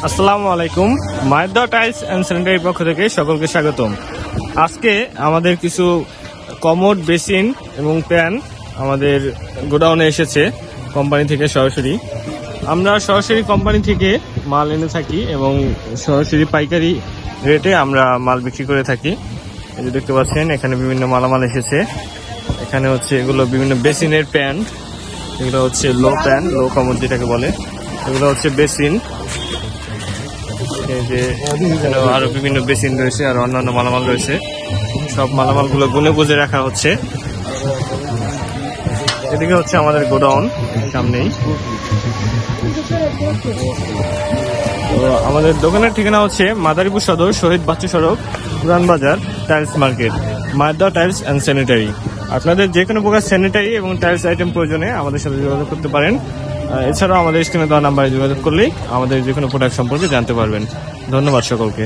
আসসালামু আলাইকুম। মায়ের দেওয়া টাইলস অ্যান্ড স্যানিটারির পক্ষ থেকে সকলকে স্বাগতম। আজকে আমাদের কিছু কমোড, বেসিন এবং প্যান আমাদের গোডাউনে এসেছে কোম্পানি থেকে সরাসরি। আমরা সরাসরি কোম্পানি থেকে মাল এনে থাকি এবং সরাসরি পাইকারি রেটে আমরা মাল বিক্রি করে থাকি। এই যে দেখতে পাচ্ছেন এখানে বিভিন্ন মালামাল এসেছে। এখানে হচ্ছে এগুলো বিভিন্ন বেসিনের প্যান, এগুলো হচ্ছে লো প্যান, লো কমোড যেটাকে বলে। এগুলো হচ্ছে বেসিন। এই যে আরো বিভিন্ন বেসিন রয়েছে আর অন্যান্য মালামাল রয়েছে। সব মালামালগুলো গুনে বুঝে রাখা হচ্ছে। এদিকে হচ্ছে আমাদের গোডাউন সামনেই। তো আমাদের দোকানের ঠিকানা হচ্ছে মাদারীপুর সদর, শহীদ বাচ্চু সড়ক, পুরান বাজার, টাইলস মার্কেট, মায়ের দেওয়া টাইলস অ্যান্ড স্যানিটারি। আপনাদের যে কোনো প্রকার স্যানিটারি এবং টাইলস আইটেম প্রয়োজনে আমাদের সাথে যোগাযোগ করতে পারেন। এছাড়াও আমাদের স্ক্রিনে দেওয়া নাম্বারে যোগাযোগ করলেই আমাদের যে কোনো প্রোডাক্ট সম্পর্কে জানতে পারবেন। ধন্যবাদ সকলকে।